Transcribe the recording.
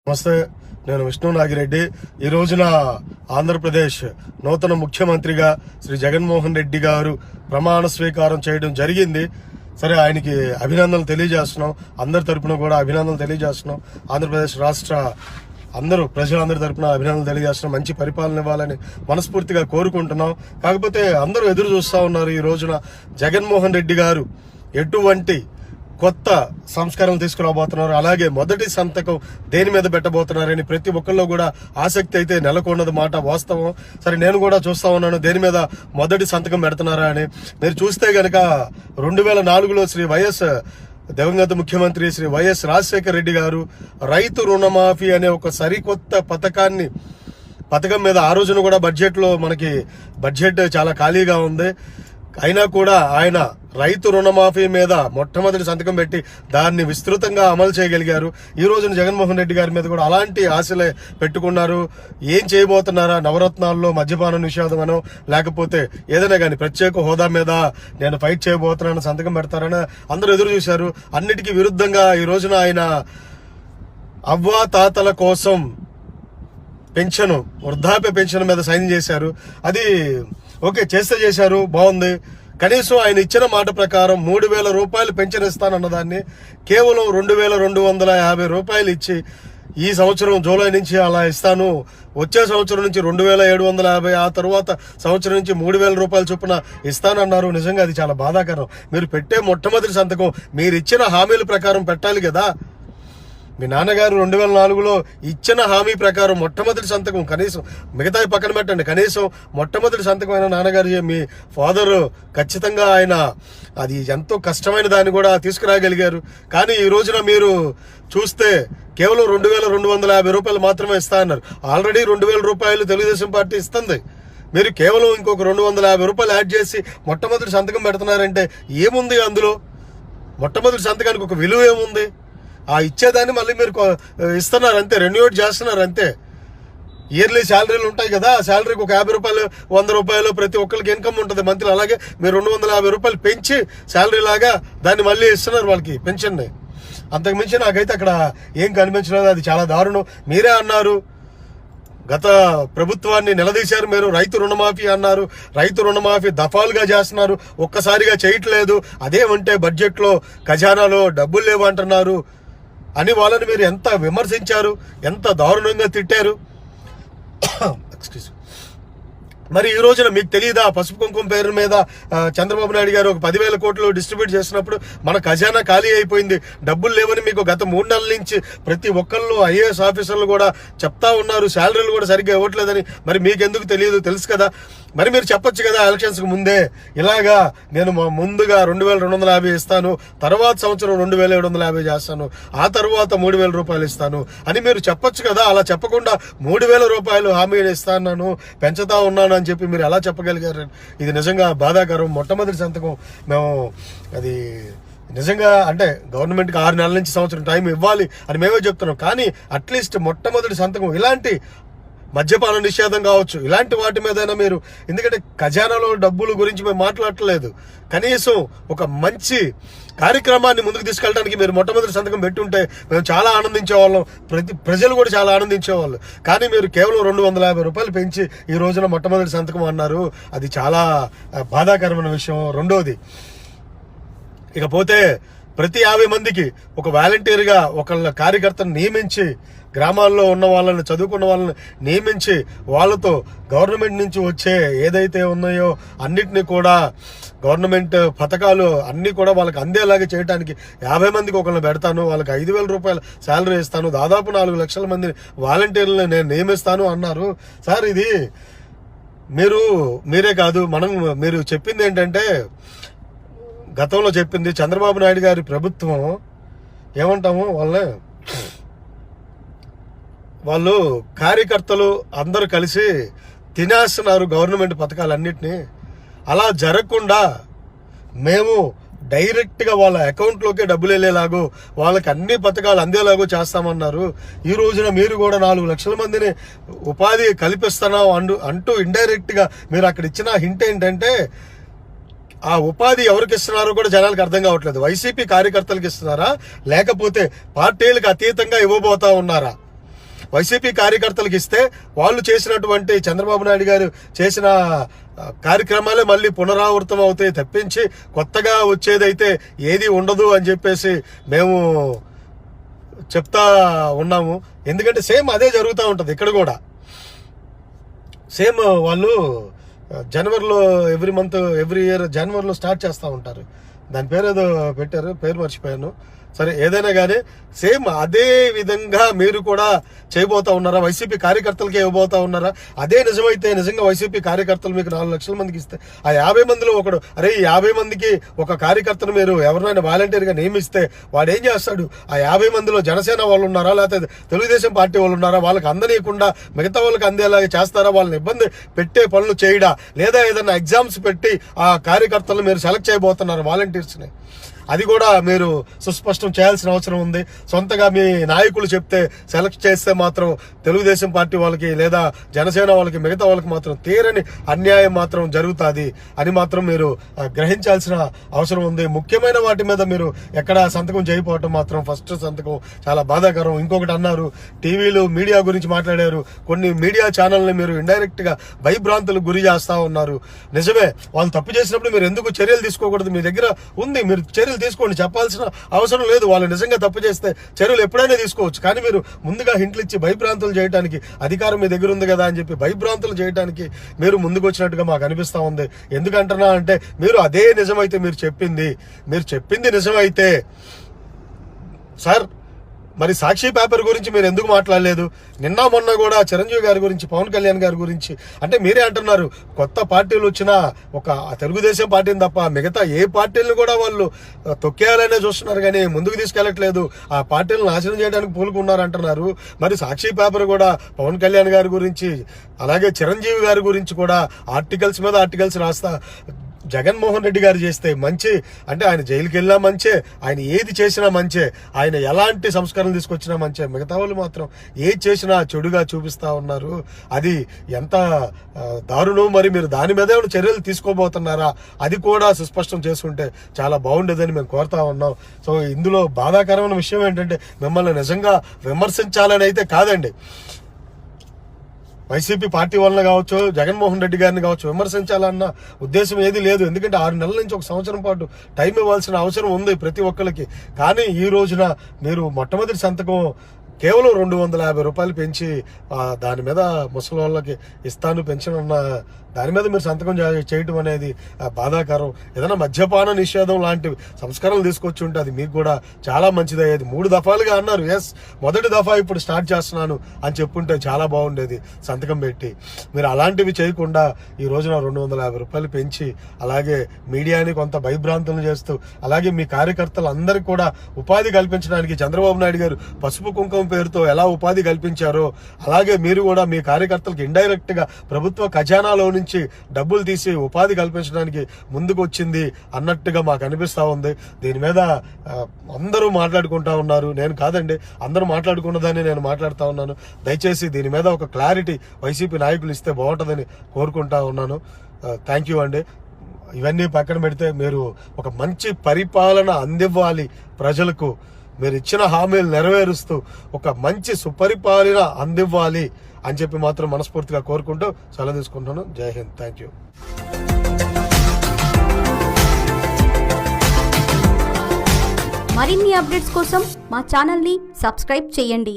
నమస్తే, నేను విష్ణు నాగిరెడ్డి. ఈ రోజున ఆంధ్రప్రదేశ్ నూతన ముఖ్యమంత్రిగా శ్రీ జగన్మోహన్ రెడ్డి గారు ప్రమాణ స్వీకారం చేయడం జరిగింది. సరే, ఆయనకి అభినందనలు తెలియజేస్తున్నాం. అందరి తరపున కూడా అభినందనలు తెలియజేస్తున్నాం. ఆంధ్రప్రదేశ్ రాష్ట్ర ప్రజలందరి తరపున అభినందనలు తెలియజేస్తున్నాం. మంచి పరిపాలన ఇవ్వాలని మనస్ఫూర్తిగా కోరుకుంటున్నాం. కాకపోతే అందరూ ఎదురు చూస్తూ ఉన్నారు. ఈ రోజున జగన్మోహన్ రెడ్డి గారు ఎటువంటి కొత్త సంస్కరణలు తీసుకురాబోతున్నారు, అలాగే మొదటి సంతకం దేని మీద పెట్టబోతున్నారని ప్రతి ఒక్కరిలో కూడా ఆసక్తి అయితే నెలకొన్నది మాట వాస్తవం. సరే, నేను కూడా చూస్తా ఉన్నాను దేని మీద మొదటి సంతకం పెడుతున్నారా అని. మీరు చూస్తే గనక 2004లో దివంగత ముఖ్యమంత్రి శ్రీ వైఎస్ రాజశేఖర రెడ్డి గారు రైతు రుణమాఫీ అనే ఒక సరికొత్త పథకం మీద ఆ రోజున కూడా బడ్జెట్ చాలా ఖాళీగా ఉంది. అయినా కూడా ఆయన రైతు రుణమాఫీ మీద మొట్టమొదటి సంతకం పెట్టి దాన్ని విస్తృతంగా అమలు చేయగలిగారు. ఈ రోజున జగన్మోహన్ రెడ్డి గారి మీద కూడా అలాంటి ఆశలే పెట్టుకున్నారు. ఏం చేయబోతున్నారా, నవరత్నాల్లో మద్యపాన నిషేధమనో లేకపోతే ఏదైనా కానీ ప్రత్యేక హోదా మీద నేను ఫైట్ చేయబోతున్నాను సంతకం పెడతారని అందరూ ఎదురు చూశారు. అన్నిటికీ విరుద్ధంగా ఈ రోజున ఆయన అవ్వా తాతల కోసం వృద్ధాప్య పెన్షన్ మీద సైన్ చేశారు. అది ఓకే, చేశారు, బాగుంది. కనీసం ఆయన ఇచ్చిన మాట ప్రకారం 3,000 రూపాయలు పెన్షన్ ఇస్తానన్నదాన్ని కేవలం 2,250 రూపాయలు ఇచ్చి ఈ సంవత్సరం జూలై నుంచి అలా ఇస్తాను, వచ్చే సంవత్సరం నుంచి 2,750, ఆ తర్వాత సంవత్సరం నుంచి 3,000 రూపాయల చొప్పున ఇస్తానన్నారు. నిజంగా అది చాలా బాధాకరం. మీరు పెట్టే మొట్టమొదటి సంతకం మీరు ఇచ్చిన హామీల ప్రకారం పెట్టాలి కదా. మీ నాన్నగారు 2004లో ఇచ్చిన హామీ ప్రకారం మొట్టమొదటి సంతకం, కనీసం మిగతాయి పక్కన పెట్టండి, కనీసం మొట్టమొదటి సంతకం అయిన నాన్నగారు మీ ఫాదర్ ఖచ్చితంగా ఆయన అది ఎంతో కష్టమైన దాన్ని కూడా తీసుకురాగలిగారు. కానీ ఈ రోజున మీరు చూస్తే కేవలం 2,250 రూపాయలు మాత్రమే ఇస్తా అన్నారు. ఆల్రెడీ 2,000 రూపాయలు తెలుగుదేశం పార్టీ ఇస్తుంది. మీరు కేవలం ఇంకొక 250 రూపాయలు యాడ్ చేసి మొట్టమొదటి సంతకం పెడుతున్నారంటే ఏముంది అందులో? మొట్టమొదటి సంతకానికి ఒక విలువ ఏముంది? ఆ ఇచ్చేదాన్ని మళ్ళీ మీరు ఇస్తున్నారు అంతే, రెన్యూట్ చేస్తున్నారు అంతే. ఇయర్లీ శాలరీలు ఉంటాయి కదా, ఆ శాలరీకి ఒక 50 రూపాయలు 100 రూపాయలు ప్రతి ఒక్కరికి ఇన్కమ్ ఉంటుంది మంత్లీ. అలాగే మీరు 250 రూపాయలు పెంచి శాలరీ లాగా దాన్ని మళ్ళీ ఇస్తున్నారు వాళ్ళకి పెన్షన్ని. అంతకుమించి నాకైతే అక్కడ ఏం కనిపించలేదు. అది చాలా దారుణం. మీరే అన్నారు, గత ప్రభుత్వాన్ని నిలదీశారు మీరు. రైతు రుణమాఫీ అన్నారు, రైతు రుణమాఫీ దఫాలుగా చేస్తున్నారు, ఒక్కసారిగా చేయట్లేదు. అదేమంటే బడ్జెట్లో ఖజానాలో డబ్బులు లేవు అంటున్నారు అని వాళ్ళని మీరు ఎంత విమర్శించారు, ఎంత దారుణంగా తిట్టారు. మరి ఈ రోజున మీకు తెలియదా, పసుపు కుంకుమ పేరు మీద చంద్రబాబు నాయుడు గారు ఒక 10,000 కోట్లు డిస్ట్రిబ్యూట్ చేసినప్పుడు మన ఖజానా ఖాళీ అయిపోయింది, డబ్బులు లేవని మీకు గత 3 నెలల నుంచి ప్రతి ఒక్కళ్ళు IAS ఆఫీసర్లు కూడా చెప్తా ఉన్నారు, శాలరీలు కూడా సరిగ్గా ఇవ్వట్లేదని. మరి మీకెందుకు తెలియదు? తెలుసు కదా. మరి మీరు చెప్పొచ్చు కదా ఎలక్షన్స్కి ముందే, ఇలాగా నేను ముందుగా 2,250 ఇస్తాను, తర్వాత సంవత్సరం 2,750 చేస్తాను, ఆ తర్వాత 3,000 రూపాయలు ఇస్తాను అని మీరు చెప్పొచ్చు కదా. అలా చెప్పకుండా 3,000 రూపాయలు హామీ ఇస్తాను, పెంచుతా ఉన్నాను అని చెప్పి మీరు ఎలా చెప్పగలిగారు? ఇది నిజంగా బాధాకరం. మొట్టమొదటి సంతకం అది నిజంగా అంటే గవర్నమెంట్కి 6 నెలల నుంచి సంవత్సరం టైం ఇవ్వాలి అని మేమే చెప్తున్నాం. కానీ అట్లీస్ట్ మొట్టమొదటి సంతకం ఇలాంటి మద్యపాన నిషేధం కావచ్చు, ఇలాంటి వాటి మీదైనా మీరు, ఎందుకంటే ఖజానాలో డబ్బుల గురించి మేము మాట్లాడట్లేదు, కనీసం ఒక మంచి కార్యక్రమాన్ని ముందుకు తీసుకెళ్ళడానికి మీరు మొట్టమొదటి సంతకం పెట్టుంటే మేము చాలా ఆనందించేవాళ్ళం, ప్రజలు కూడా చాలా ఆనందించేవాళ్ళు. కానీ మీరు కేవలం 250 రూపాయలు పెంచి ఈ రోజున మొట్టమొదటి సంతకం అన్నారు. అది చాలా బాధాకరమైన విషయం. రెండోది, ఇకపోతే ప్రతి 50 మందికి ఒక వాలంటీర్గా ఒకళ్ళ కార్యకర్తను నియమించి, గ్రామాల్లో ఉన్న వాళ్ళని, చదువుకున్న వాళ్ళని నియమించి వాళ్ళతో గవర్నమెంట్ నుంచి వచ్చే ఏదైతే ఉన్నాయో అన్నిటినీ కూడా గవర్నమెంట్ పథకాలు అన్నీ కూడా వాళ్ళకి అందేలాగా చేయడానికి 50 మందికి ఒకళ్ళని పెడతాను, వాళ్ళకి 5,000 రూపాయలు శాలరీ ఇస్తాను, దాదాపు 4 లక్షల మంది వాలంటీర్లను నేను నియమిస్తాను అన్నారు. సార్, ఇది మీరే కాదు, మీరు చెప్పింది ఏంటంటే, గతంలో చెప్పింది చంద్రబాబు నాయుడు గారి ప్రభుత్వం ఏమంటాము, వాళ్ళు కార్యకర్తలు అందరూ కలిసి తినేస్తున్నారు గవర్నమెంట్ పథకాలన్నింటినీ. అలా జరగకుండా మేము డైరెక్ట్గా వాళ్ళ అకౌంట్లోకే డబ్బులు వెళ్ళేలాగో, వాళ్ళకి అన్ని పథకాలు అందేలాగో చేస్తామన్నారు. ఈ రోజున మీరు కూడా 4 లక్షల మందిని ఉపాధి కల్పిస్తున్నాం అంటూ ఇండైరెక్ట్గా మీరు అక్కడ ఇచ్చిన హింట్ ఏంటంటే, ఆ ఉపాధి ఎవరికి ఇస్తున్నారో కూడా జనాలకు అర్థం కావట్లేదు. వైసీపీ కార్యకర్తలకు ఇస్తున్నారా, లేకపోతే పార్టీలకు అతీతంగా ఇవ్వబోతా ఉన్నారా? వైసీపీ కార్యకర్తలకు ఇస్తే వాళ్ళు చేసినటువంటి చంద్రబాబు నాయుడు గారు చేసిన కార్యక్రమాలే మళ్ళీ పునరావృతం అవుతాయి తప్పించి కొత్తగా వచ్చేదైతే ఏది ఉండదు అని చెప్పేసి మేము చెప్తా ఉన్నాము. ఎందుకంటే సేమ్ అదే జరుగుతూ ఉంటుంది ఇక్కడ కూడా. సేమ్ వాళ్ళు జనవరిలో ఎవ్రీ ఇయర్ జనవరిలో స్టార్ట్ చేస్తూ ఉంటారు. దాని పేరు ఏదో పెట్టారు, పేరు మర్చిపోయాను. సరే, ఏదైనా కానీ సేమ్ అదే విధంగా మీరు కూడా చేయబోతా ఉన్నారా? వైసీపీ కార్యకర్తలకి ఇవ్వబోతా ఉన్నారా? అదే నిజమైతే నిజంగా వైసీపీ కార్యకర్తలు మీకు 4 లక్షల మందికి ఇస్తే ఆ 50 మందిలో ఒకడు, అరే ఈ 50 మందికి ఒక కార్యకర్తను మీరు ఎవరినైనా వాలంటీర్గా నియమిస్తే వాడు ఏం చేస్తాడు? ఆ 50 మందిలో జనసేన వాళ్ళు ఉన్నారా, లేకపోతే తెలుగుదేశం పార్టీ వాళ్ళు ఉన్నారా? వాళ్ళకి అందనీయకుండా మిగతా వాళ్ళకి అందేలాగా చేస్తారా? వాళ్ళని ఇబ్బంది పెట్టే పనులు చేయడా, లేదా ఏదైనా ఎగ్జామ్స్ పెట్టి ఆ కార్యకర్తలు మీరు సెలెక్ట్ చేయబోతున్నారు వాలంటీర్స్ని? అది కూడా మీరు సుస్పష్టం చేయాల్సిన అవసరం ఉంది. సొంతగా మీ నాయకులు చెప్తే సెలెక్ట్ చేస్తే మాత్రం తెలుగుదేశం పార్టీ వాళ్ళకి లేదా జనసేన వాళ్ళకి మిగతా వాళ్ళకి మాత్రం తీరని అన్యాయం మాత్రం జరుగుతుంది అని మాత్రం మీరు గ్రహించాల్సిన అవసరం ఉంది. ముఖ్యమైన వాటి మీద మీరు ఎక్కడ సంతకం చేయకపోవటం మాత్రం ఫస్ట్ సంతకం చాలా బాధాకరం. ఇంకొకటి అన్నారు, టీవీలు మీడియా గురించి మాట్లాడారు. కొన్ని మీడియా ఛానల్ని మీరు ఇండైరెక్ట్ గా భయభ్రాంతులకు గురి చేస్తా ఉన్నారు. నిజమే, వాళ్ళు తప్పు చేసినప్పుడు మీరు ఎందుకు చర్యలు తీసుకోకూడదు? మీ దగ్గర ఉంది, మీరు చర్యలు తీసుకోండి, చెప్పాల్సిన అవసరం లేదు. వాళ్ళు నిజంగా తప్పు చేస్తే చర్యలు ఎప్పుడైనా తీసుకోవచ్చు. కానీ మీరు ముందుగా హింట్లు ఇచ్చి భయభ్రాంతులు చేయడానికి అధికారం మీ దగ్గర ఉంది కదా అని చెప్పి భయభ్రాంతులు చేయడానికి మీరు ముందుకు వచ్చినట్టుగా మాకు అనిపిస్తా ఉంది. ఎందుకంటున్నా అంటే మీరు అదే నిజమైతే మీరు చెప్పింది నిజమైతే సార్, మరి సాక్షి పేపర్ గురించి మీరు ఎందుకు మాట్లాడలేదు? నిన్న మొన్న కూడా చిరంజీవి గారి గురించి, పవన్ కళ్యాణ్ గారి గురించి, అంటే మీరే అంటున్నారు కొత్త పార్టీలు వచ్చినా ఒక తెలుగుదేశం పార్టీని తప్ప మిగతా ఏ పార్టీలను కూడా వాళ్ళు తొక్కేయాలనే చూస్తున్నారు కానీ ముందుకు తీసుకెళ్లట్లేదు. ఆ పార్టీలను నాశనం చేయడానికి పూనుకున్నారు అంటున్నారు. మరి సాక్షి పేపర్ కూడా పవన్ కళ్యాణ్ గారి గురించి అలాగే చిరంజీవి గారి గురించి కూడా ఆర్టికల్స్ మీద ఆర్టికల్స్ రాస్తా జగన్మోహన్ రెడ్డి గారు చేస్తే మంచి, అంటే ఆయన జైలుకి వెళ్ళినా మంచే, ఆయన ఏది చేసినా మంచే, ఆయన ఎలాంటి సంస్కరణలు తీసుకొచ్చినా మంచే. మిగతా వాళ్ళు మాత్రం ఏది చేసినా చెడుగా చూపిస్తా ఉన్నారు. అది ఎంత దారుణం. మరి మీరు దాని మీద ఏమైనా చర్యలు తీసుకోబోతున్నారా? అది కూడా సుస్పష్టం చేసుకుంటే చాలా బాగుండేదని మేము కోరుతా ఉన్నాం. సో ఇందులో బాధాకరమైన విషయం ఏంటంటే మిమ్మల్ని నిజంగా విమర్శించాలని అయితే కాదండి, వైసీపీ పార్టీ వలన కావచ్చు, జగన్మోహన్ రెడ్డి గారిని కావచ్చు విమర్శించాలన్న ఉద్దేశం ఏది లేదు. ఎందుకంటే 6 నెలల నుంచి 1 సంవత్సరం పాటు టైం ఇవ్వాల్సిన అవసరం ఉంది ప్రతి ఒక్కరికి. కానీ ఈ రోజున మీరు మొట్టమొదటి సంతకం కేవలం 250 రూపాయలు పెంచి దాని మీద ముసలి వాళ్ళకి ఇస్తాను పెన్షన్ అన్న దాని మీద మీరు సంతకం చేయటం అనేది బాధాకరం. ఏదైనా మద్యపాన నిషేధం లాంటి సంస్కరణలు తీసుకొచ్చి ఉంటే అది మీకు కూడా చాలా మంచిదయ్యేది. 3 దఫాలుగా అన్నారు, ఎస్ మొదటి దఫా ఇప్పుడు స్టార్ట్ చేస్తున్నాను అని చెప్పుంటే చాలా బాగుండేది సంతకం పెట్టి. మీరు అలాంటివి చేయకుండా ఈ రోజున 250 రూపాయలు పెంచి అలాగే మీడియాని కొంత భయభ్రాంతులు చేస్తూ అలాగే మీ కార్యకర్తలు అందరికీ కూడా ఉపాధి కల్పించడానికి చంద్రబాబు నాయుడు గారు పసుపు కుంకుమ పేరుతో ఎలా ఉపాధి కల్పించారో అలాగే మీరు కూడా మీ కార్యకర్తలకు ఇండైరెక్ట్ గా ప్రభుత్వ ఖజానాలో నుంచి డబ్బులు తీసి ఉపాధి కల్పించడానికి ముందుకు వచ్చింది అన్నట్టుగా మాకు అనిపిస్తా ఉంది. దీని మీద అందరూ మాట్లాడుకుంటా ఉన్నారు, నేను కాదండి, అందరూ మాట్లాడుకున్నదాన్ని నేను మాట్లాడుతా ఉన్నాను. దయచేసి దీని మీద ఒక క్లారిటీ వైసీపీ నాయకులు ఇస్తే బాగుంటుందని కోరుకుంటా ఉన్నాను. థ్యాంక్ యూ అండి. ఇవన్నీ పక్కన పెడితే మీరు ఒక మంచి పరిపాలన అందివ్వాలి ప్రజలకు, మీరు ఇచ్చిన హామీలు నెరవేరుస్తూ ఒక మంచి సుపరిపాలన అందివ్వాలి అని చెప్పి మాత్రం మనస్ఫూర్తిగా కోరుకుంటూ సెలవు తీసుకుంటున్నాను. జై హింద్. Thank you. మరిన్ని అప్డేట్స్ కోసం మా ఛానల్ని సబ్స్క్రైబ్ చేయండి.